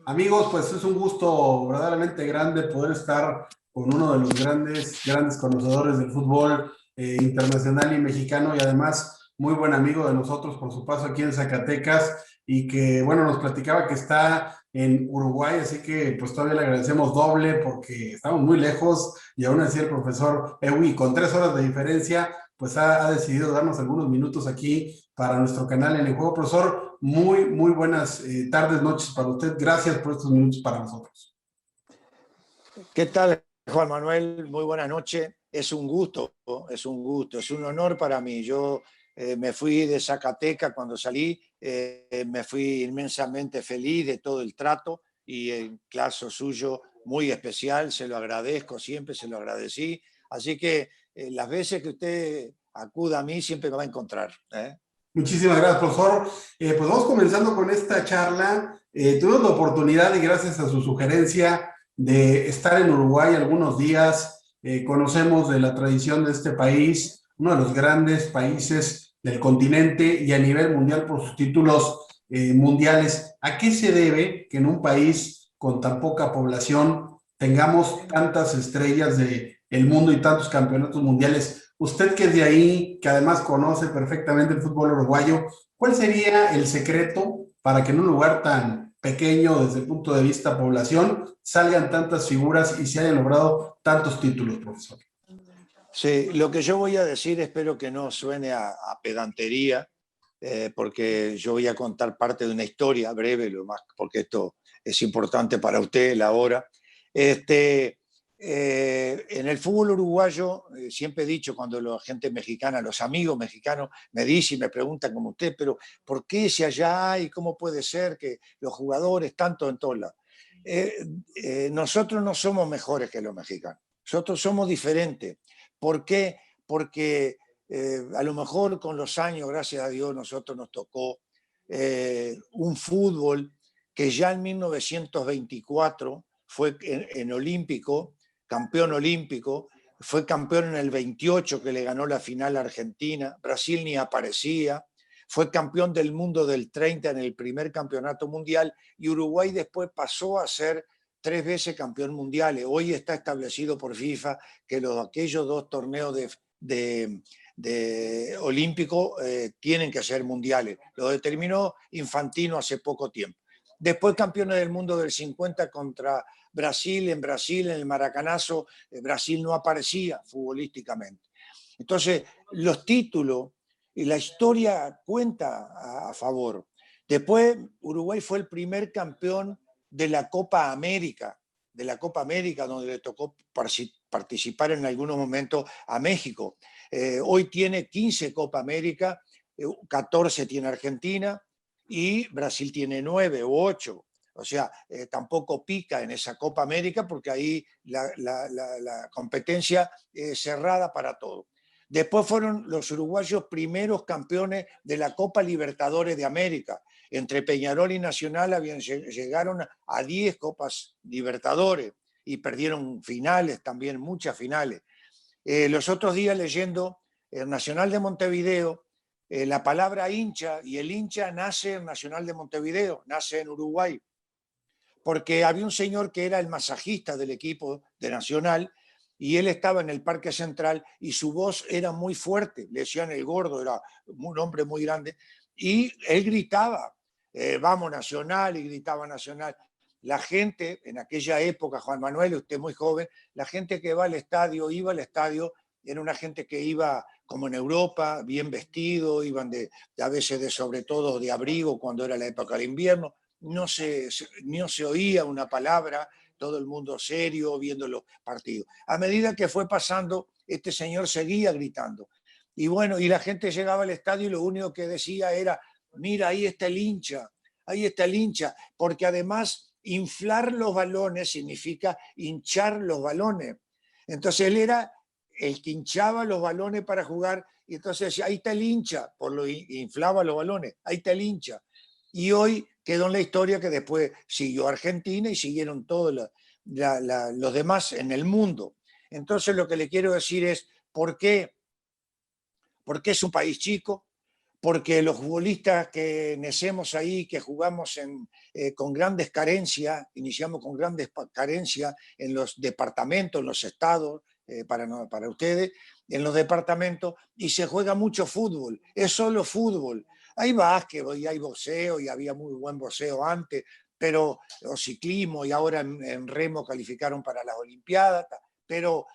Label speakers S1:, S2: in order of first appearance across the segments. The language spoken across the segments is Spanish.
S1: Amigos, pues es un gusto verdaderamente grande poder estar con uno de los grandes conocedores del fútbol internacional y mexicano y además muy buen amigo de nosotros por su paso aquí en Zacatecas y que, bueno, nos platicaba que está en Uruguay, así que pues todavía le agradecemos doble porque estamos muy lejos y aún así el profesor Ewi, con 3 horas de diferencia, pues ha decidido darnos algunos minutos aquí para nuestro canal en el juego. Profesor, muy buenas tardes, noches para usted. Gracias por estos minutos para nosotros.
S2: ¿Qué tal, Juan Manuel? Muy buenas noches. Es un gusto, es un honor para mí. Yo me fui de Zacatecas cuando salí, me fui inmensamente feliz de todo el trato y el caso suyo muy especial, se lo agradezco, siempre se lo agradecí. Así que las veces que usted acuda a mí siempre me va a encontrar, ¿eh?
S1: Muchísimas gracias, profesor. Pues vamos comenzando con esta charla. Tuvimos la oportunidad y gracias a su sugerencia de estar en Uruguay algunos días. Conocemos de la tradición de este país, uno de los grandes países del continente y a nivel mundial por sus títulos mundiales. ¿A qué se debe que en un país con tan poca población tengamos tantas estrellas del mundo y tantos campeonatos mundiales? Usted que es de ahí, que además conoce perfectamente el fútbol uruguayo, ¿cuál sería el secreto para que en un lugar tan pequeño desde el punto de vista población salgan tantas figuras y se hayan logrado tantos títulos, profesor?
S2: Sí, lo que yo voy a decir espero que no suene a pedantería, porque yo voy a contar parte de una historia breve, lo más, porque esto es importante para usted, la hora. Este, en el fútbol uruguayo, siempre he dicho cuando la gente mexicana, los amigos mexicanos me dicen y me preguntan como usted, pero ¿por qué si allá hay, cómo puede ser que los jugadores tanto en todos lados? Eh, Nosotros no somos mejores que los mexicanos, nosotros somos diferentes. ¿Por qué? Porque a lo mejor con los años, gracias a Dios, nosotros nos tocó un fútbol que ya en 1924 fue en olímpico, campeón olímpico, fue campeón en el 28 que le ganó la final a Argentina, Brasil ni aparecía, fue campeón del mundo del 30 en el primer campeonato mundial y Uruguay después pasó a ser 3 veces campeón mundial. Hoy está establecido por FIFA que aquellos 2 torneos de olímpico tienen que ser mundiales. Lo determinó Infantino hace poco tiempo. Después campeones del mundo del 50 contra Brasil, en el Maracanazo, Brasil no aparecía futbolísticamente. Entonces, los títulos y la historia cuenta a favor. Después, Uruguay fue el primer campeón de la Copa América, donde le tocó participar en algunos momentos a México. Hoy tiene 15 Copa América, 14 tiene Argentina y Brasil tiene 9 u 8. O sea, tampoco pica en esa Copa América porque ahí la competencia es cerrada para todo. Después fueron los uruguayos primeros campeones de la Copa Libertadores de América. Entre Peñarol y Nacional llegaron a 10 Copas Libertadores y perdieron finales también, muchas finales. Los otros días leyendo el Nacional de Montevideo, la palabra hincha, y el hincha nace en Nacional de Montevideo, nace en Uruguay, porque había un señor que era el masajista del equipo de Nacional y él estaba en el Parque Central y su voz era muy fuerte, le decían el gordo, era un hombre muy grande, y él gritaba, vamos Nacional, y gritaba Nacional. La gente, en aquella época, Juan Manuel, usted muy joven, la gente que iba al estadio, era una gente que iba como en Europa, bien vestido, iban a veces de sobre todo de abrigo cuando era la época del invierno, no se oía una palabra, todo el mundo serio viendo los partidos. A medida que fue pasando, este señor seguía gritando. Y bueno, y la gente llegaba al estadio y lo único que decía era, mira, ahí está el hincha, porque además inflar los balones significa hinchar los balones. Entonces él era el que hinchaba los balones para jugar y entonces decía, ahí está el hincha, por lo inflaba los balones, ahí está el hincha. Y hoy quedó en la historia que después siguió Argentina y siguieron todos los demás en el mundo. Entonces lo que le quiero decir es, ¿por qué? Porque es un país chico, porque los futbolistas que nacemos ahí, que jugamos con grandes carencias, iniciamos con grandes carencias en los departamentos, en los estados, para ustedes, en los departamentos, y se juega mucho fútbol, es solo fútbol. Hay básquet y hay boxeo, y había muy buen boxeo antes, pero, o ciclismo, y ahora en remo calificaron para las Olimpiadas, pero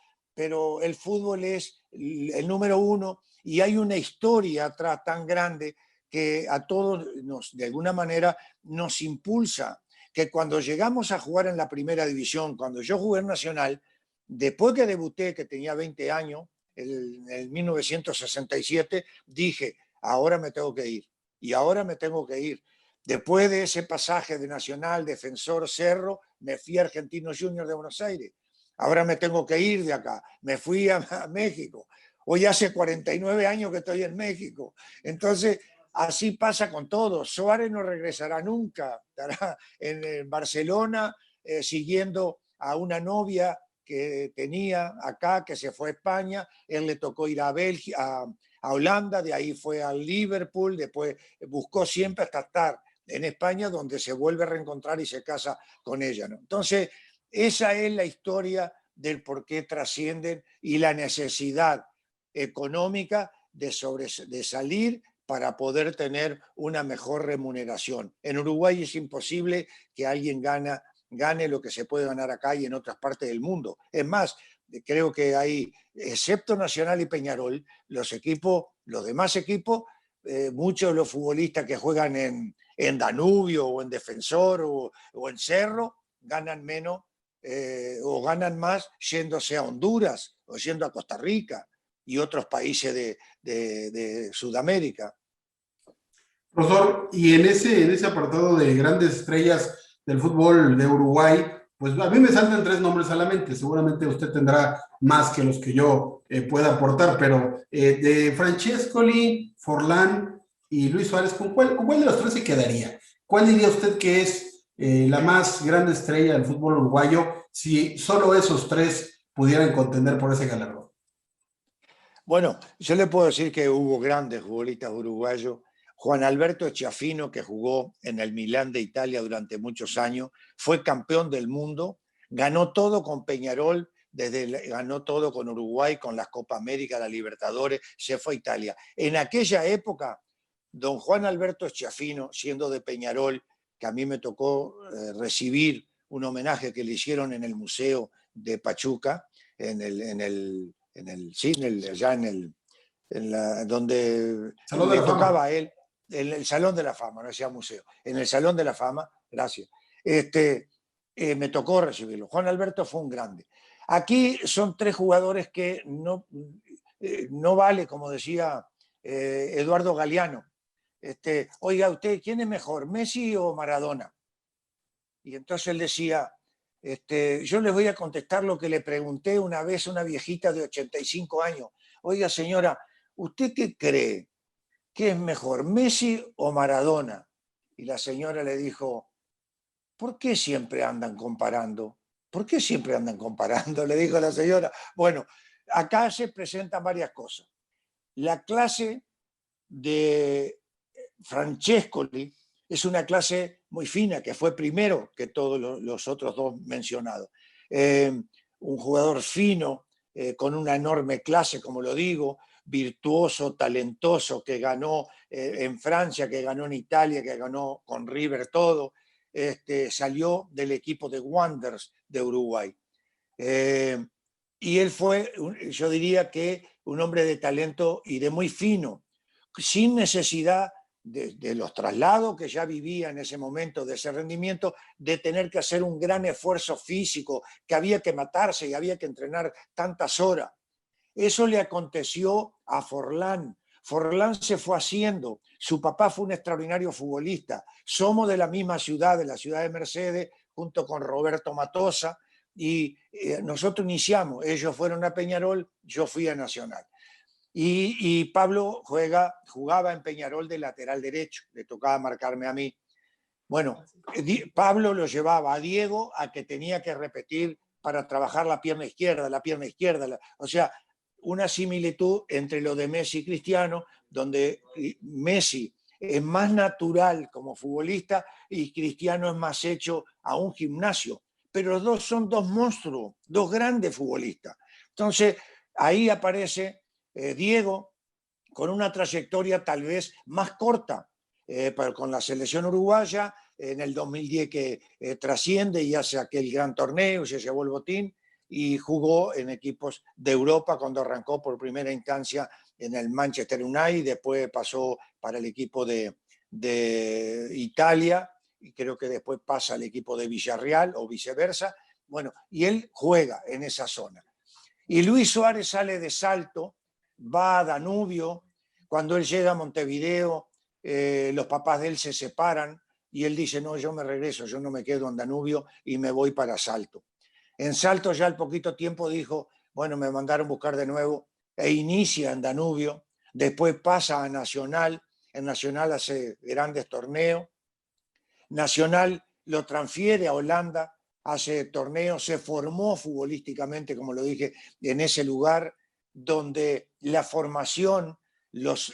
S2: el fútbol es el número uno, y hay una historia atrás tan grande que a todos de alguna manera nos impulsa, que cuando llegamos a jugar en la primera división, cuando yo jugué en Nacional, después que debuté, que tenía 20 años, en 1967, dije, ahora me tengo que ir, y ahora me tengo que ir. Después de ese pasaje de Nacional, Defensor, Cerro, me fui a Argentinos Juniors de Buenos Aires. Ahora me tengo que ir de acá. Me fui a México. Hoy hace 49 años que estoy en México. Entonces, así pasa con todo. Suárez no regresará nunca. Estará en Barcelona siguiendo a una novia que tenía acá, que se fue a España. Él le tocó ir a Bélgica, a Holanda, de ahí fue al Liverpool, después buscó siempre hasta estar en España, donde se vuelve a reencontrar y se casa con ella, ¿no? Entonces, esa es la historia del por qué trascienden y la necesidad económica de salir para poder tener una mejor remuneración. En Uruguay es imposible que alguien gane lo que se puede ganar acá y en otras partes del mundo. Es más, creo que hay, excepto Nacional y Peñarol, los demás equipos, muchos de los futbolistas que juegan en Danubio o en Defensor o en Cerro ganan menos o ganan más yéndose a Honduras o yendo a Costa Rica y otros países de Sudamérica.
S1: Profesor, y en ese apartado de grandes estrellas del fútbol de Uruguay, pues a mí me saltan tres nombres a la mente. Seguramente usted tendrá más que los que yo pueda aportar, pero de Francescoli, Forlán y Luis Suárez, con cuál de los tres se quedaría? ¿Cuál diría usted que es la más grande estrella del fútbol uruguayo si solo esos tres pudieran contender por ese galardón?
S2: Bueno, yo le puedo decir que hubo grandes futbolistas uruguayos. Juan Alberto Schiaffino, que jugó en el Milán de Italia durante muchos años, fue campeón del mundo, ganó todo con Peñarol, ganó todo con Uruguay, con las Copa América, la Libertadores, se fue a Italia. En aquella época, don Juan Alberto Schiaffino, siendo de Peñarol, que a mí me tocó recibir un homenaje que le hicieron en el Museo de Pachuca, allá donde
S1: Salón de
S2: le
S1: la Fama.
S2: tocaba a él, en el Salón de la Fama, no decía museo, en el Salón de la Fama, gracias. Me tocó recibirlo. Juan Alberto fue un grande. Aquí son tres jugadores que no vale, como decía Eduardo Galeano. Oiga, usted, ¿quién es mejor, Messi o Maradona? Y entonces él decía, yo les voy a contestar lo que le pregunté una vez a una viejita de 85 años. Oiga, señora, ¿usted qué cree? ¿Qué es mejor, Messi o Maradona? Y la señora le dijo, ¿por qué siempre andan comparando? ¿Por qué siempre andan comparando? Le dijo la señora. Bueno, acá se presentan varias cosas. La clase de Francescoli es una clase muy fina, que fue primero que todos los otros dos mencionados. Un jugador fino, con una enorme clase, como lo digo, virtuoso, talentoso, que ganó en Francia, que ganó en Italia, que ganó con River todo, salió del equipo de Wanderers de Uruguay. Y él fue, yo diría que un hombre de talento y de muy fino, sin necesidad de los traslados que ya vivía en ese momento, de ese rendimiento, de tener que hacer un gran esfuerzo físico, que había que matarse y había que entrenar tantas horas. Eso le aconteció a Forlán. Forlán se fue haciendo. Su papá fue un extraordinario futbolista. Somos de la misma ciudad, de la ciudad de Mercedes, junto con Roberto Matosa, y nosotros iniciamos. Ellos fueron a Peñarol, yo fui a Nacional. Y Pablo jugaba en Peñarol de lateral derecho, le tocaba marcarme a mí. Bueno, Pablo lo llevaba a Diego a que tenía que repetir para trabajar la pierna izquierda, o sea, una similitud entre lo de Messi y Cristiano, donde Messi es más natural como futbolista y Cristiano es más hecho a un gimnasio. Pero los dos son dos monstruos, dos grandes futbolistas. Entonces, ahí aparece Diego con una trayectoria tal vez más corta, pero con la selección uruguaya, en el 2010 que trasciende y hace aquel gran torneo, se llevó el botín y jugó en equipos de Europa cuando arrancó por primera instancia en el Manchester United, después pasó para el equipo de Italia y creo que después pasa al equipo de Villarreal o viceversa. Bueno, y él juega en esa zona. Y Luis Suárez sale de Salto, va a Danubio, cuando él llega a Montevideo, los papás de él se separan y él dice, no, yo me regreso, yo no me quedo en Danubio y me voy para Salto. En Salto ya al poquito tiempo dijo, bueno, me mandaron buscar de nuevo e inicia en Danubio, después pasa a Nacional, en Nacional hace grandes torneos, Nacional lo transfiere a Holanda, hace torneos, se formó futbolísticamente, como lo dije, en ese lugar donde la formación, los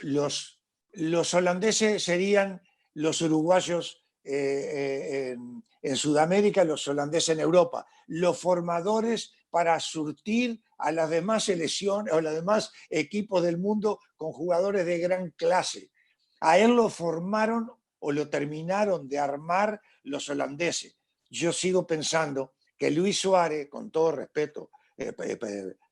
S2: holandeses serían los uruguayos en Sudamérica, los holandeses en Europa, los formadores para surtir a las demás selecciones o a los demás equipos del mundo con jugadores de gran clase. A él lo formaron o lo terminaron de armar los holandeses. Yo sigo pensando que Luis Suárez, con todo respeto,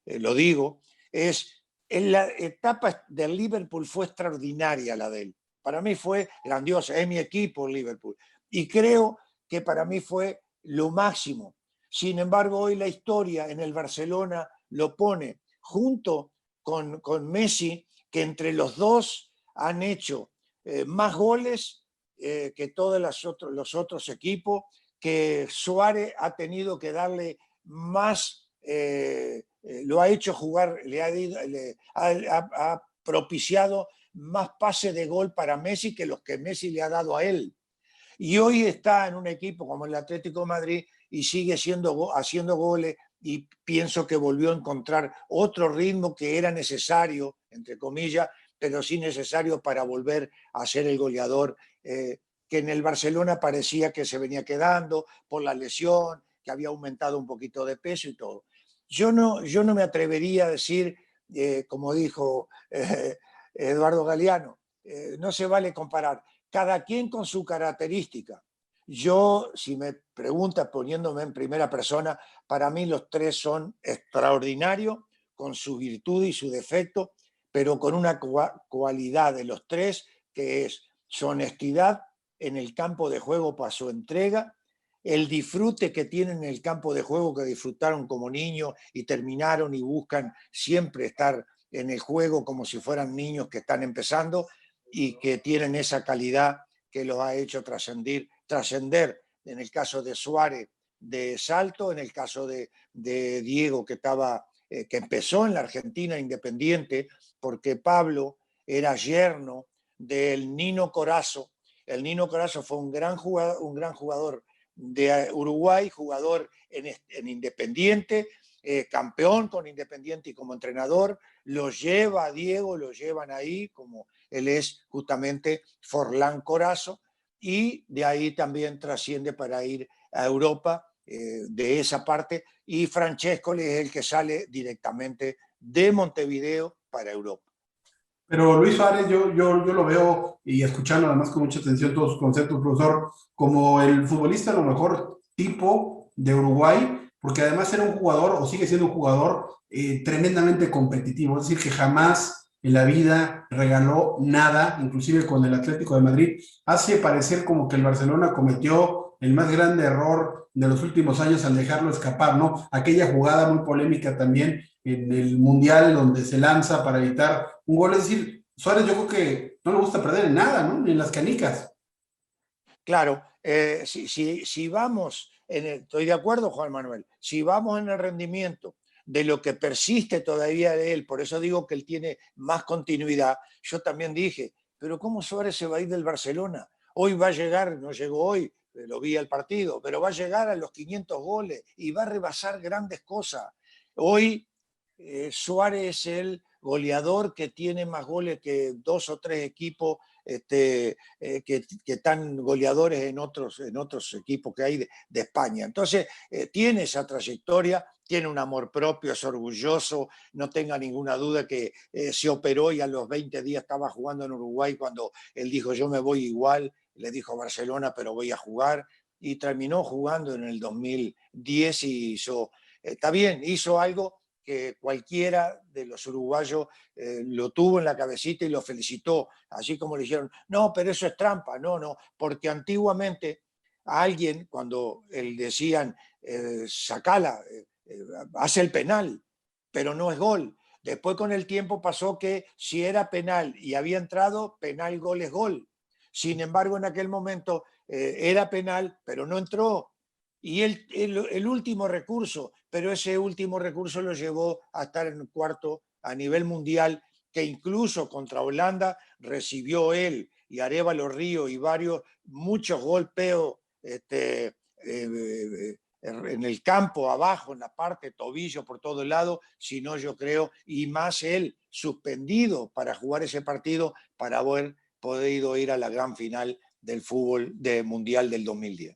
S2: lo digo, en la etapa del Liverpool fue extraordinaria la de él. Para mí fue grandiosa, es mi equipo Liverpool. Y creo que para mí fue lo máximo. Sin embargo, hoy la historia en el Barcelona lo pone junto con Messi, que entre los dos han hecho más goles que todos los otros equipos, que Suárez ha tenido que darle más, lo ha hecho jugar, ha propiciado más pases de gol para Messi que los que Messi le ha dado a él. Y hoy está en un equipo como el Atlético de Madrid y sigue haciendo goles y pienso que volvió a encontrar otro ritmo que era necesario, entre comillas, pero sí necesario para volver a ser el goleador que en el Barcelona parecía que se venía quedando por la lesión, que había aumentado un poquito de peso y todo. Yo no me atrevería a decir, como dijo Eduardo Galeano, no se vale comparar, cada quien con su característica. Yo, si me preguntas poniéndome en primera persona, para mí los tres son extraordinarios, con su virtud y su defecto, pero con una cualidad de los tres que es su honestidad en el campo de juego para su entrega, el disfrute que tienen en el campo de juego, que disfrutaron como niños y terminaron y buscan siempre estar en el juego como si fueran niños que están empezando y que tienen esa calidad que los ha hecho trascender en el caso de Suárez de Salto, en el caso de Diego que empezó en la Argentina Independiente, porque Pablo era yerno del Nino Corazzo. El Nino Corazzo fue un gran jugador de Uruguay, jugador en Independiente, campeón con Independiente y como entrenador, lo lleva a Diego, lo llevan ahí, como él es justamente Forlán Corazzo, y de ahí también trasciende para ir a Europa, de esa parte, y Francescoli es el que sale directamente de Montevideo para Europa.
S1: Pero Luis Suárez, yo lo veo y escuchando además con mucha atención todos sus conceptos, profesor, como el futbolista a lo mejor tipo de Uruguay, porque además era un jugador o sigue siendo un jugador tremendamente competitivo, es decir, que jamás en la vida regaló nada, inclusive con el Atlético de Madrid. Hace parecer como que el Barcelona cometió el más grande error de los últimos años al dejarlo escapar, ¿no? Aquella jugada muy polémica también en el Mundial donde se lanza para evitar un gol. Es decir, Suárez yo creo que no le gusta perder en nada, ¿no? Ni en las canicas.
S2: Claro, si vamos, estoy de acuerdo, Juan Manuel, si vamos en el rendimiento de lo que persiste todavía de él, por eso digo que él tiene más continuidad, yo también dije, pero ¿cómo Suárez se va a ir del Barcelona? Hoy va a llegar, no llegó hoy, lo vi al partido, pero va a llegar a los 500 goles y va a rebasar grandes cosas. Hoy Suárez es el goleador que tiene más goles que 2 o 3 equipos que están goleadores en otros equipos que hay de España. Entonces, tiene esa trayectoria, tiene un amor propio, es orgulloso, no tenga ninguna duda que se operó y a los 20 días estaba jugando en Uruguay cuando él dijo yo me voy igual, le dijo Barcelona pero voy a jugar y terminó jugando en el 2010 y hizo, está bien, hizo algo que cualquiera de los uruguayos lo tuvo en la cabecita y lo felicitó, así como le dijeron, no, pero eso es trampa, no, no, porque antiguamente a alguien, cuando él decían, sacala, hace el penal, pero no es gol. Después con el tiempo pasó que si era penal y había entrado, penal, gol es gol. Sin embargo, en aquel momento era penal, pero no entró. Y el último recurso, pero ese último recurso lo llevó a estar en el cuarto a nivel mundial, que incluso contra Holanda recibió él y Arévalo Río y varios, muchos golpeos en el campo, abajo, en la parte, tobillo, por todo el lado, sino yo creo, y más él suspendido para jugar ese partido, para haber podido ir a la gran final del fútbol de mundial del 2010.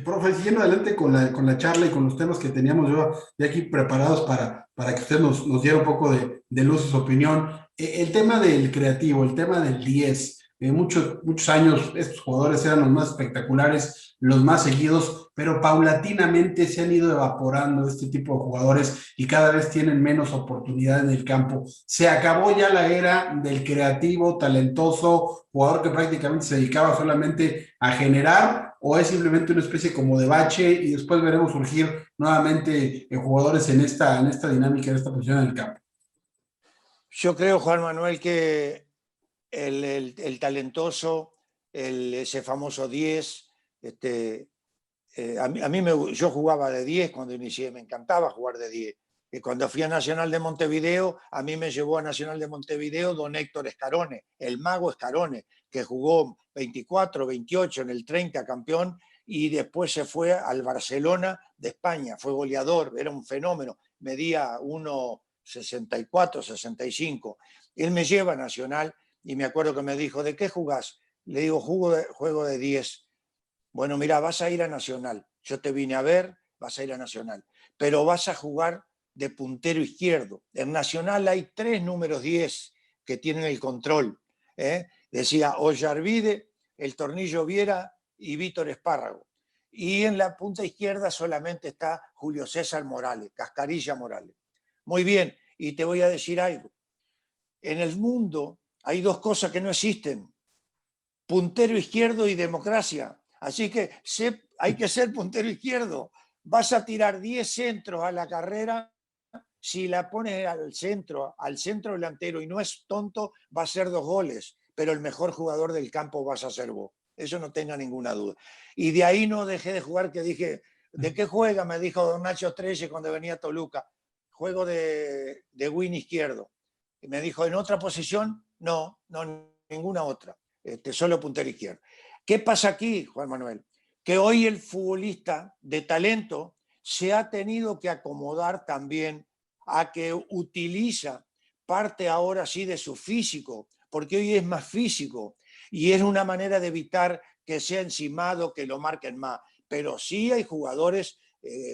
S1: Profe, siguiendo adelante con la charla y con los temas que teníamos yo ya aquí preparados para que usted nos diera un poco de luz y su opinión. El tema del creativo, el tema del 10, muchos años estos jugadores eran los más espectaculares, los más seguidos, pero paulatinamente se han ido evaporando este tipo de jugadores y cada vez tienen menos oportunidad en el campo. Se acabó ya la era del creativo, talentoso, jugador que prácticamente se dedicaba solamente a generar, o es simplemente una especie como de bache y después veremos surgir nuevamente jugadores en esta dinámica, en esta posición en el campo.
S2: Yo creo, Juan Manuel, que el talentoso, ese famoso 10, yo jugaba de 10 cuando inicié, me encantaba jugar de 10. Y cuando fui a Nacional de Montevideo, a mí me llevó a Nacional de Montevideo don Héctor Escarone, el mago Escarone, que jugó 24, 28, en el 30 campeón, y después se fue al Barcelona de España, fue goleador, era un fenómeno, medía 1,64, 65. Él me lleva a Nacional y me acuerdo que me dijo, ¿de qué jugás? Le digo, juego de 10. Bueno, mira, vas a ir a Nacional. Yo te vine a ver, vas a ir a Nacional. Pero vas a jugar de puntero izquierdo. En Nacional hay 3 números 10 que tienen el control. Decía Ollarvide, el Tornillo Viera y Víctor Espárrago. Y en la punta izquierda solamente está Julio César Morales, Cascarilla Morales. Muy bien, y te voy a decir algo. En el mundo hay 2 cosas que no existen: puntero izquierdo y democracia. Así que hay que ser puntero izquierdo. Vas a tirar 10 centros a la carrera, si la pones al centro delantero y no es tonto, va a ser 2 goles, pero el mejor jugador del campo vas a ser vos. Eso no tenga ninguna duda. Y de ahí no dejé de jugar, que dije, ¿de qué juega? Me dijo don Nacho Trelle cuando venía a Toluca. Juego de win izquierdo. Y me dijo, ¿en otra posición? No, ninguna otra. Solo puntero izquierdo. ¿Qué pasa aquí, Juan Manuel? Que hoy el futbolista de talento se ha tenido que acomodar también a que utiliza parte ahora sí de su físico, porque hoy es más físico y es una manera de evitar que sea encimado, que lo marquen más. Pero sí hay jugadores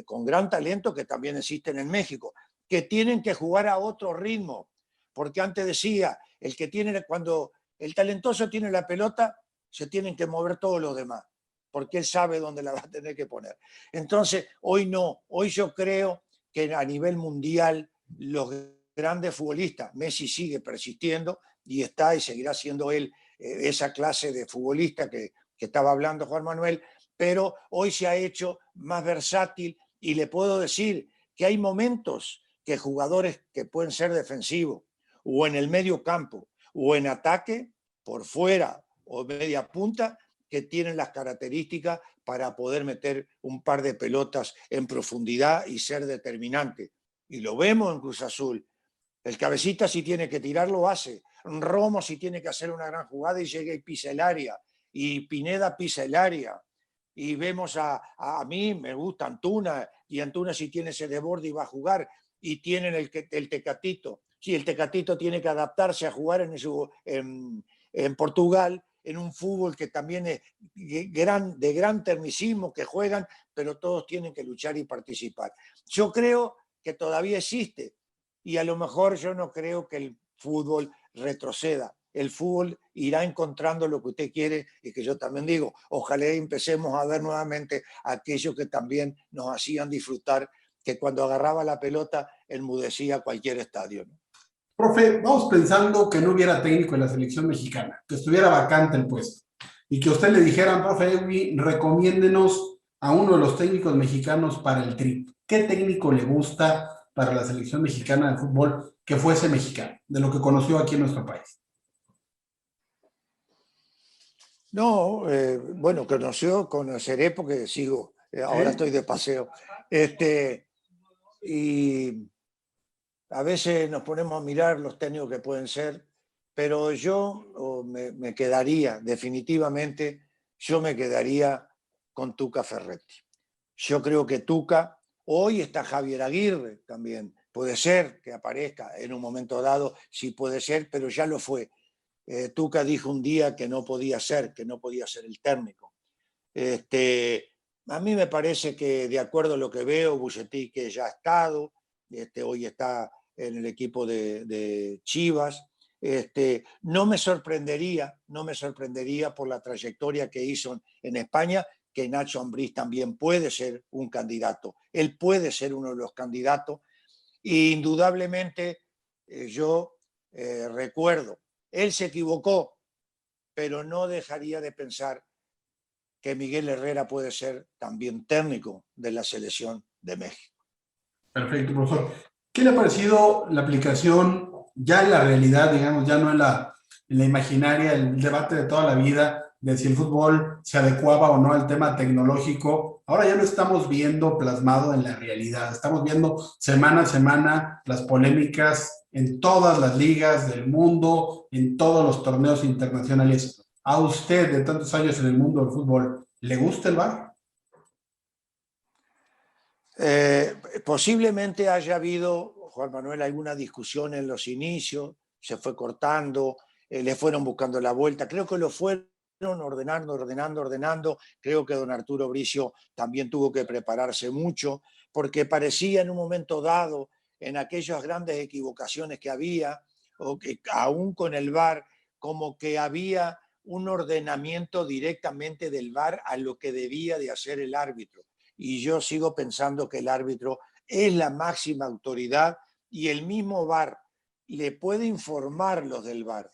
S2: con gran talento que también existen en México, que tienen que jugar a otro ritmo, porque antes decía, el que tiene, cuando el talentoso tiene la pelota, se tienen que mover todos los demás, porque él sabe dónde la va a tener que poner. Entonces, hoy no, hoy yo creo que a nivel mundial los grandes futbolistas, Messi sigue persistiendo y está y seguirá siendo él esa clase de futbolista que estaba hablando Juan Manuel, pero hoy se ha hecho más versátil y le puedo decir que hay momentos que jugadores que pueden ser defensivos o en el medio campo o en ataque por fuera o media punta, que tienen las características para poder meter un par de pelotas en profundidad y ser determinante. Y lo vemos en Cruz Azul. El Cabecita, si tiene que tirar, lo hace. Romo, si tiene que hacer una gran jugada y llega y pisa el área. Y Pineda pisa el área. Y vemos a mí, me gusta Antuna, y Antuna si tiene ese desborde y va a jugar. y tienen el Tecatito. Sí, el Tecatito tiene que adaptarse a jugar en Portugal, en un fútbol que también es de gran tecnicismo, que juegan, pero todos tienen que luchar y participar. Yo creo que todavía existe, y a lo mejor yo no creo que el fútbol retroceda. El fútbol irá encontrando lo que usted quiere, y que yo también digo, ojalá empecemos a ver nuevamente aquello que también nos hacían disfrutar, que cuando agarraba la pelota enmudecía cualquier estadio, ¿no?
S1: Profe, vamos pensando que no hubiera técnico en la selección mexicana, que estuviera vacante el puesto y que a usted le dijeran, profe Edwin, recomiéndenos a uno de los técnicos mexicanos para el Tri. ¿Qué técnico le gusta para la selección mexicana de fútbol que fuese mexicano, de lo que conoció aquí en nuestro país?
S2: No, bueno, conoceré porque sigo, ahora
S1: ¿Sí?
S2: estoy de paseo. Y a veces nos ponemos a mirar los técnicos que pueden ser, pero yo me quedaría, definitivamente, yo me quedaría con Tuca Ferretti. Yo creo que Tuca, hoy está Javier Aguirre también, puede ser que aparezca en un momento dado, sí puede ser, pero ya lo fue. Tuca dijo un día que no podía ser el técnico. A mí me parece que, de acuerdo a lo que veo, Bucetich que ya ha estado, hoy está en el equipo de Chivas. No me sorprendería por la trayectoria que hizo en España, que Nacho Ambriz también puede ser un candidato. Él puede ser uno de los candidatos. E indudablemente, yo recuerdo, él se equivocó, pero no dejaría de pensar que Miguel Herrera puede ser también técnico de la selección de México.
S1: Perfecto, profesor. ¿Qué le ha parecido la aplicación ya en la realidad, digamos, ya no en la imaginaria, el debate de toda la vida de si el fútbol se adecuaba o no al tema tecnológico? Ahora ya lo estamos viendo plasmado en la realidad. Estamos viendo semana a semana las polémicas en todas las ligas del mundo, en todos los torneos internacionales. ¿A usted, de tantos años en el mundo del fútbol, le gusta el VAR?
S2: Posiblemente haya habido, Juan Manuel, alguna discusión en los inicios, se fue cortando, le fueron buscando la vuelta, creo que lo fueron ordenando. Creo que don Arturo Bricio también tuvo que prepararse mucho, porque parecía en un momento dado, en aquellas grandes equivocaciones que había, o que aún con el VAR, como que había un ordenamiento directamente del VAR a lo que debía de hacer el árbitro. Y yo sigo pensando que el árbitro es la máxima autoridad, y el mismo VAR le puede informar los del VAR,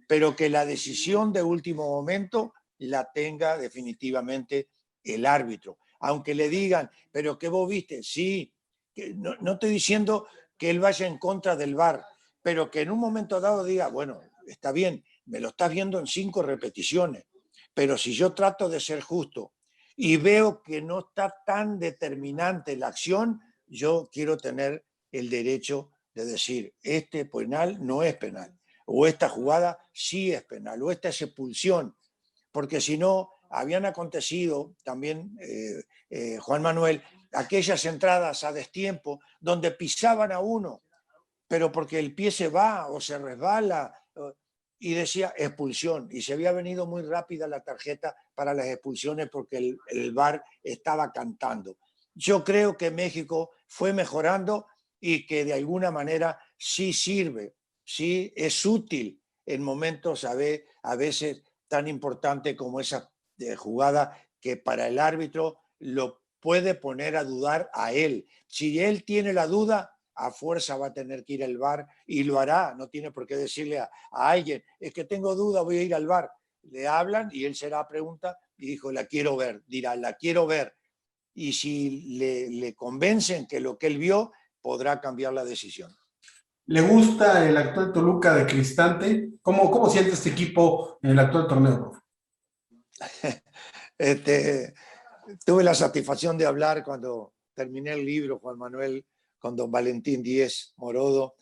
S2: pero que la decisión de último momento la tenga definitivamente el árbitro. Aunque le digan, pero ¿qué vos viste? Sí, que no estoy diciendo que él vaya en contra del VAR, pero que en un momento dado diga, bueno, está bien, me lo estás viendo en 5 repeticiones, pero si yo trato de ser justo y veo que no está tan determinante la acción, yo quiero tener el derecho de decir, este penal no es penal, o esta jugada sí es penal, o esta es expulsión, porque si no, habían acontecido también, Juan Manuel, aquellas entradas a destiempo donde pisaban a uno, pero porque el pie se va o se resbala, y decía expulsión, y se había venido muy rápida la tarjeta para las expulsiones porque el VAR estaba cantando. Yo creo que México fue mejorando y que de alguna manera sí sirve, sí es útil en momentos a veces tan importantes como esa jugada, que para el árbitro lo puede poner a dudar a él. Si él tiene la duda, a fuerza va a tener que ir al VAR, y lo hará. No tiene por qué decirle a alguien, es que tengo duda, voy a ir al VAR. Le hablan y él será pregunta y dijo, la quiero ver. Dirá, la quiero ver. Y si le convencen que lo que él vio, podrá cambiar la decisión.
S1: ¿Le gusta el actual Toluca de Cristante? ¿Cómo siente este equipo en el actual torneo, profe?
S2: Este, tuve la satisfacción de hablar cuando terminé el libro, Juan Manuel, con don Valentín Díez Morodo,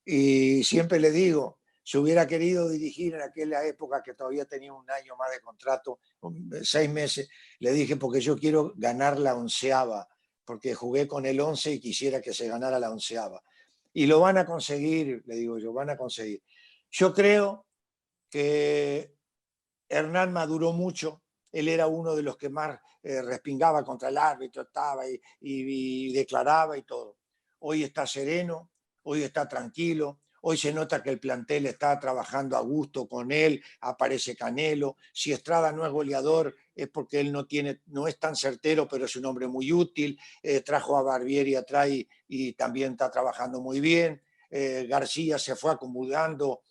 S2: y siempre le digo, si hubiera querido dirigir en aquella época que todavía tenía un año más de contrato, 6 meses, le dije, porque yo quiero ganar la 11ª, porque jugué con el 11 y quisiera que se ganara la 11ª. Y lo van a conseguir, le digo yo, van a conseguir. Yo creo que Hernán maduró mucho, él era uno de los que más respingaba contra el árbitro, estaba y declaraba y todo. Hoy está sereno, hoy está tranquilo, hoy se nota que el plantel está trabajando a gusto con él, aparece Canelo. Si Estrada no es goleador es porque él no es tan certero, pero es un hombre muy útil. Trajo a Barbieri atrás y también está trabajando muy bien. García se fue acomodando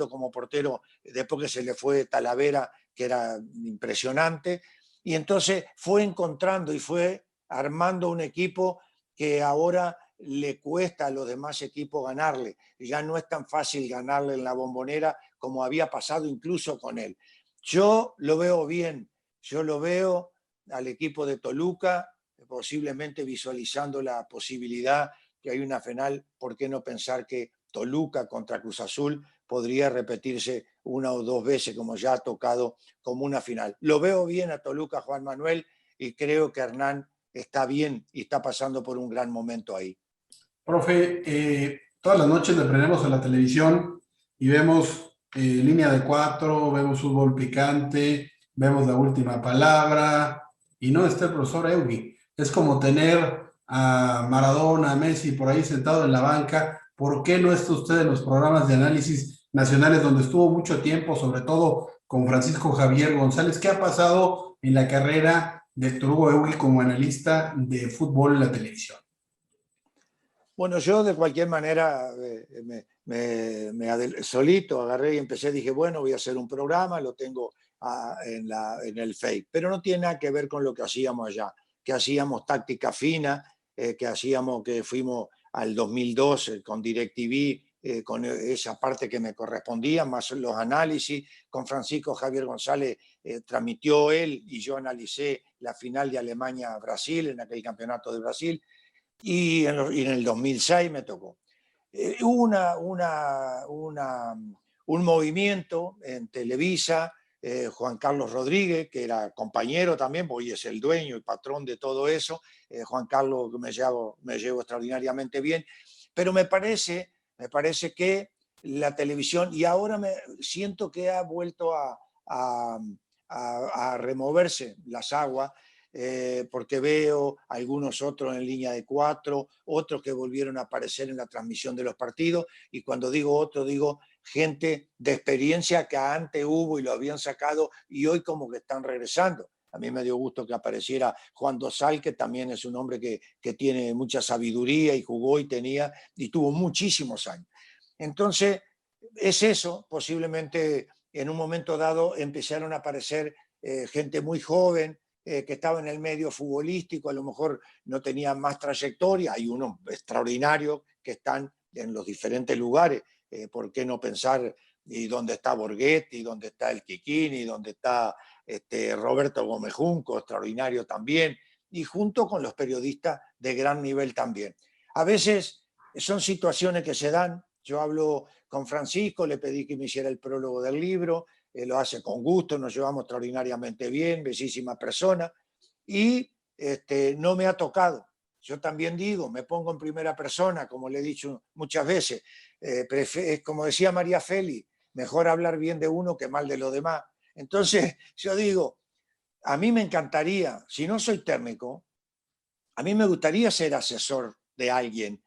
S2: como portero después que se le fue Talavera, que era impresionante. Y entonces fue encontrando y fue armando un equipo que ahora le cuesta a los demás equipos ganarle. Ya no es tan fácil ganarle en la Bombonera como había pasado incluso con él. Yo lo veo bien, yo lo veo al equipo de Toluca, posiblemente visualizando la posibilidad que hay una final, ¿por qué no pensar que Toluca contra Cruz Azul podría repetirse una o dos veces como ya ha tocado como una final? Lo veo bien a Toluca, Juan Manuel, y creo que Hernán está bien y está pasando por un gran momento ahí.
S1: Profe, todas las noches le prendemos a la televisión y vemos línea de cuatro, vemos fútbol picante, vemos la última palabra y no está el profesor Eugui. Es como tener a Maradona, a Messi por ahí sentado en la banca. ¿Por qué no está usted en los programas de análisis nacionales donde estuvo mucho tiempo, sobre todo con Francisco Javier González? ¿Qué ha pasado en la carrera de Héctor Hugo Eugui como analista de fútbol en la televisión?
S2: Bueno, yo de cualquier manera solito agarré y empecé, dije, bueno, voy a hacer un programa, lo tengo en el Face, pero no tiene nada que ver con lo que hacíamos allá, que hacíamos táctica fina, que fuimos al 2002 con DirecTV, con esa parte que me correspondía, más los análisis, con Francisco Javier González transmitió él y yo analicé la final de Alemania-Brasil en aquel campeonato de Brasil, y en el 2006 me tocó. Hubo un movimiento en Televisa, Juan Carlos Rodríguez, que era compañero también, porque hoy es el dueño y patrón de todo eso. Juan Carlos me llevo extraordinariamente bien, pero me parece que la televisión, y ahora siento que ha vuelto a removerse las aguas, porque veo algunos otros en línea de cuatro, otros que volvieron a aparecer en la transmisión de los partidos, y cuando digo otro, digo gente de experiencia que antes hubo y lo habían sacado y hoy como que están regresando. A mí me dio gusto que apareciera Juan Dosal, que también es un hombre que tiene mucha sabiduría y jugó y tuvo muchísimos años. Entonces, es eso, posiblemente en un momento dado empezaron a aparecer gente muy joven, que estaba en el medio futbolístico, a lo mejor no tenía más trayectoria, hay unos extraordinarios que están en los diferentes lugares, ¿por qué no pensar y dónde está Borghetti, dónde está el Chiquini, dónde está Roberto Gómez Junco, extraordinario también, y junto con los periodistas de gran nivel también. A veces son situaciones que se dan, yo hablo con Francisco, le pedí que me hiciera el prólogo del libro, lo hace con gusto, nos llevamos extraordinariamente bien, bellísima persona, y no me ha tocado. Yo también digo, me pongo en primera persona, como le he dicho muchas veces, como decía María Félix, mejor hablar bien de uno que mal de los demás. Entonces, yo digo, a mí me encantaría, si no soy técnico, a mí me gustaría ser asesor de alguien,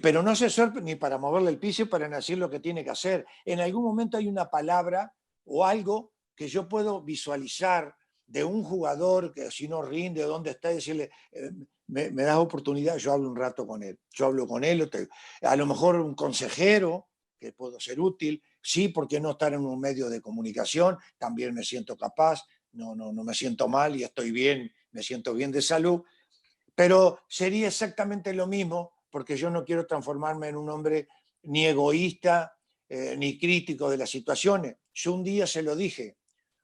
S2: pero no asesor ni para moverle el piso, para decir lo que tiene que hacer. En algún momento hay una palabra o algo que yo puedo visualizar de un jugador que si no rinde, dónde está, y decirle, me das oportunidad, yo hablo un rato con él. Yo hablo con él, a lo mejor un consejero, que puedo ser útil, sí, ¿por qué no estar en un medio de comunicación? También me siento capaz, no me siento mal y estoy bien, me siento bien de salud, pero sería exactamente lo mismo, porque yo no quiero transformarme en un hombre ni egoísta, ni crítico de las situaciones. Yo un día se lo dije,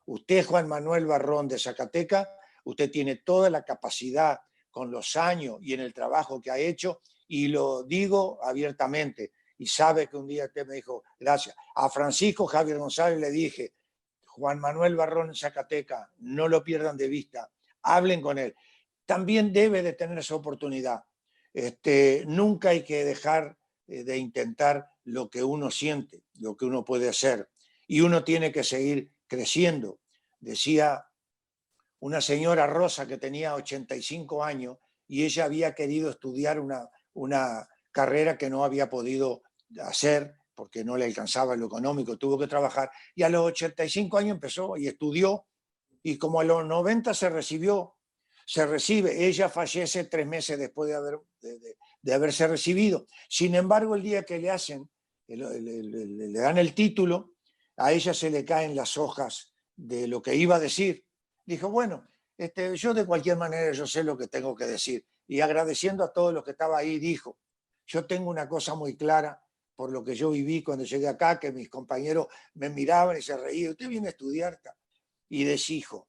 S2: usted, Juan Manuel Barrón de Zacatecas, usted tiene toda la capacidad con los años y en el trabajo que ha hecho, y lo digo abiertamente, y sabe que un día usted me dijo, gracias. A Francisco Javier González le dije, Juan Manuel Barrón de Zacatecas, no lo pierdan de vista, hablen con él. También debe de tener esa oportunidad. Nunca hay que dejar de intentar lo que uno siente, lo que uno puede hacer. Y uno tiene que seguir creciendo. Decía una señora Rosa que tenía 85 años y ella había querido estudiar una carrera que no había podido hacer porque no le alcanzaba lo económico, tuvo que trabajar. Y a los 85 años empezó y estudió y como a los 90 se recibió, se recibe. Ella fallece 3 meses después de haberse recibido. Sin embargo, el día que le hacen, le dan el título, a ella se le caen las hojas de lo que iba a decir. Dijo, bueno, yo de cualquier manera yo sé lo que tengo que decir. Y agradeciendo a todos los que estaban ahí, dijo, yo tengo una cosa muy clara por lo que yo viví cuando llegué acá, que mis compañeros me miraban y se reían. ¿Usted viene a estudiar? Y deshijo,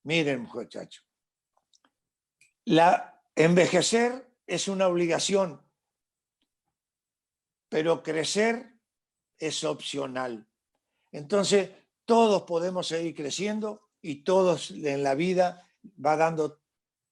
S2: miren muchachos, envejecer es una obligación, pero crecer es opcional. Entonces, todos podemos seguir creciendo y todos en la vida va dando,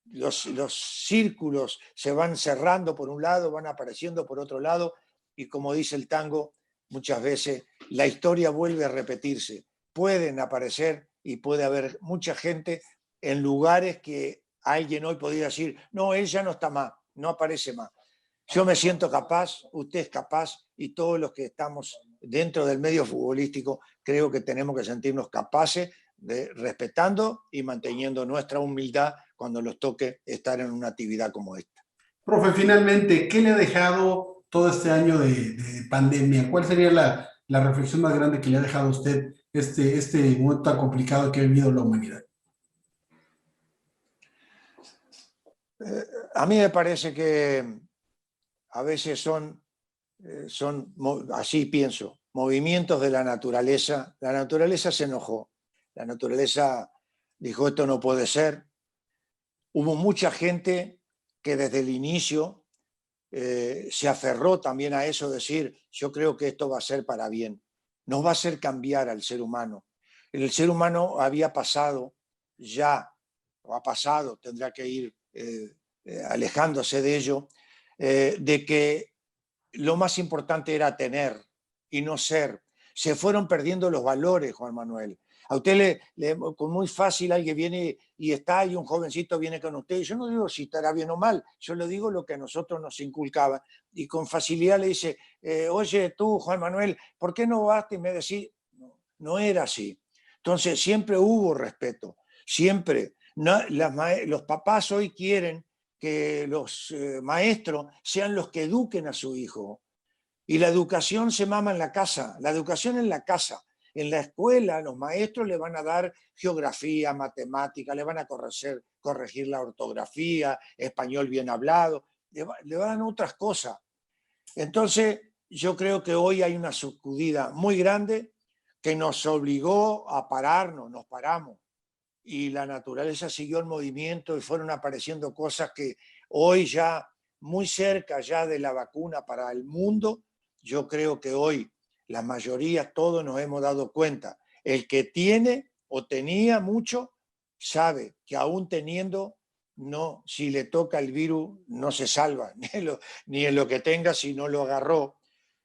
S2: los círculos se van cerrando por un lado, van apareciendo por otro lado, y como dice el tango, muchas veces la historia vuelve a repetirse. Pueden aparecer y puede haber mucha gente en lugares que alguien hoy podría decir, no, él ya no está más, no aparece más. Yo me siento capaz, usted es capaz y todos los que estamos dentro del medio futbolístico creo que tenemos que sentirnos capaces de respetando y manteniendo nuestra humildad cuando nos toque estar en una actividad como esta.
S1: Profe, finalmente, ¿qué le ha dejado todo este año de pandemia? ¿Cuál sería la reflexión más grande que le ha dejado a usted este momento tan complicado que ha vivido la humanidad?
S2: A mí me parece que a veces son, así pienso, movimientos de la naturaleza. La naturaleza se enojó, la naturaleza dijo esto no puede ser. Hubo mucha gente que desde el inicio se aferró también a eso, decir, yo creo que esto va a ser para bien, nos va a hacer cambiar al ser humano. El ser humano había pasado ya, o ha pasado, tendrá que ir alejándose de ello, de que lo más importante era tener y no ser. Se fueron perdiendo los valores, Juan Manuel. A usted con muy fácil alguien viene y está, y un jovencito viene con usted. Yo no digo si estará bien o mal, yo le digo lo que a nosotros nos inculcaba. Y con facilidad le dice, oye tú, Juan Manuel, ¿por qué no vas? Y me decís, no, no era así. Entonces siempre hubo respeto, siempre. No, los papás hoy quieren que los maestros sean los que eduquen a su hijo. Y la educación se mama en la casa, la educación en la casa. En la escuela los maestros le van a dar geografía, matemática, le van a corregir la ortografía, español bien hablado, le van a dar otras cosas. Entonces yo creo que hoy hay una sacudida muy grande que nos obligó a pararnos, nos paramos. Y la naturaleza siguió el movimiento y fueron apareciendo cosas que hoy ya muy cerca ya de la vacuna para el mundo, yo creo que hoy la mayoría, todos nos hemos dado cuenta. El que tiene o tenía mucho, sabe que aún teniendo, no, si le toca el virus, no se salva, ni en lo que tenga si no lo agarró.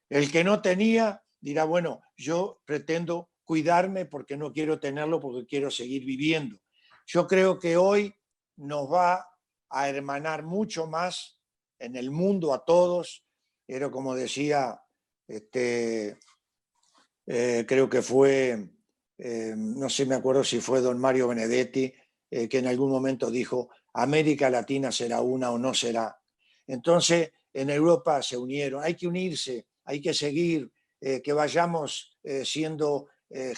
S2: El que no tenía dirá, bueno, yo pretendo cuidarme porque no quiero tenerlo, porque quiero seguir viviendo. Yo creo que hoy nos va a hermanar mucho más en el mundo a todos. Pero como decía, creo que fue, no sé, me acuerdo si fue don Mario Benedetti, que en algún momento dijo, América Latina será una o no será. Entonces, en Europa se unieron, hay que unirse, hay que seguir, que vayamos siendo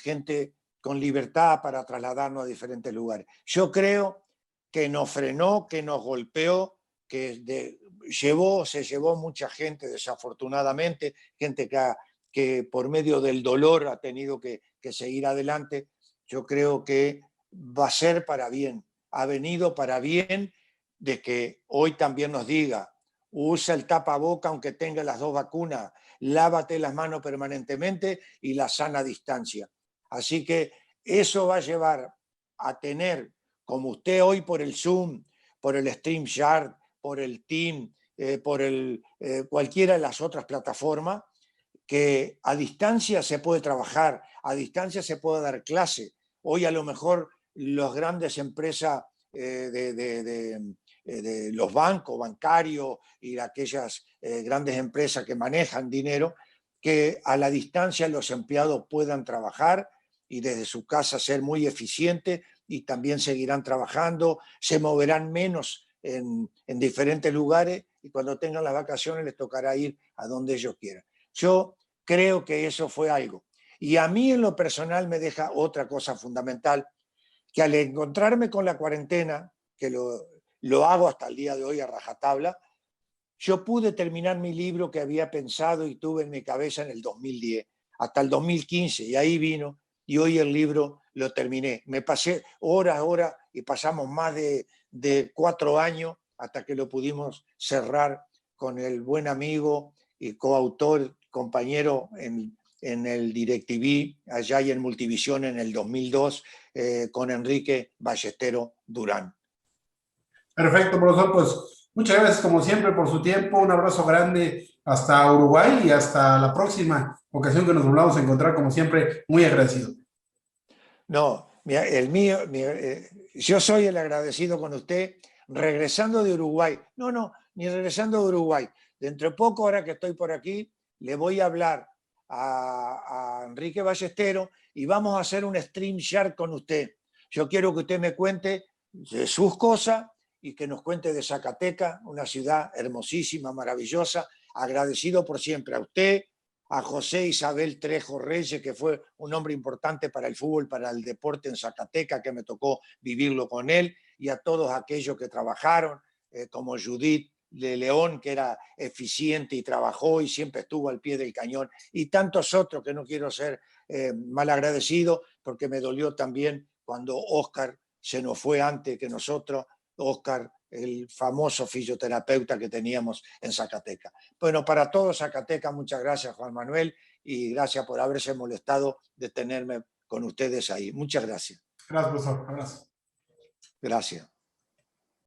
S2: gente con libertad para trasladarnos a diferentes lugares. Yo creo que nos frenó, que nos golpeó, que se llevó mucha gente desafortunadamente, gente que por medio del dolor ha tenido que seguir adelante. Yo creo que va a ser para bien, ha venido para bien de que hoy también nos diga, usa el tapaboca aunque tenga las 2 vacunas, lávate las manos permanentemente y la sana distancia. Así que eso va a llevar a tener, como usted hoy por el Zoom, por el StreamYard, por el Team por cualquiera de las otras plataformas, que a distancia se puede trabajar, a distancia se puede dar clase. Hoy a lo mejor las grandes empresas de los bancos bancarios y aquellas grandes empresas que manejan dinero, que a la distancia los empleados puedan trabajar y desde su casa ser muy eficientes y también seguirán trabajando, se moverán menos en diferentes lugares y cuando tengan las vacaciones les tocará ir a donde ellos quieran. Yo creo que eso fue algo. Y a mí en lo personal me deja otra cosa fundamental, que al encontrarme con la cuarentena, que lo hago hasta el día de hoy a rajatabla, yo pude terminar mi libro que había pensado y tuve en mi cabeza en el 2010, hasta el 2015, y ahí vino, y hoy el libro lo terminé. Me pasé horas y pasamos más de 4 años hasta que lo pudimos cerrar con el buen amigo y coautor, compañero en el DirecTV, allá y en Multivisión en el 2002, con Enrique Ballestero Durán.
S1: Perfecto, profesor. Pues muchas gracias como siempre por su tiempo. Un abrazo grande hasta Uruguay y hasta la próxima ocasión que nos volvamos a encontrar, como siempre, muy agradecido.
S2: No, el mío, yo soy el agradecido con usted, regresando de Uruguay. No, ni regresando de Uruguay. Dentro de poco, ahora que estoy por aquí, le voy a hablar a Enrique Ballestero y vamos a hacer un stream share con usted. Yo quiero que usted me cuente de sus cosas y que nos cuente de Zacatecas, una ciudad hermosísima, maravillosa. Agradecido por siempre a usted, a José Isabel Trejo Reyes, que fue un hombre importante para el fútbol, para el deporte en Zacatecas, que me tocó vivirlo con él, y a todos aquellos que trabajaron, como Judith de León, que era eficiente y trabajó y siempre estuvo al pie del cañón, y tantos otros que no quiero ser mal agradecido, porque me dolió también cuando Oscar se nos fue antes que nosotros, Oscar, el famoso fisioterapeuta que teníamos en Zacatecas. Bueno, para todos Zacatecas, muchas gracias, Juan Manuel, y gracias por haberse molestado de tenerme con ustedes ahí. Muchas gracias.
S1: Gracias, profesor. Abrazo.
S2: Gracias.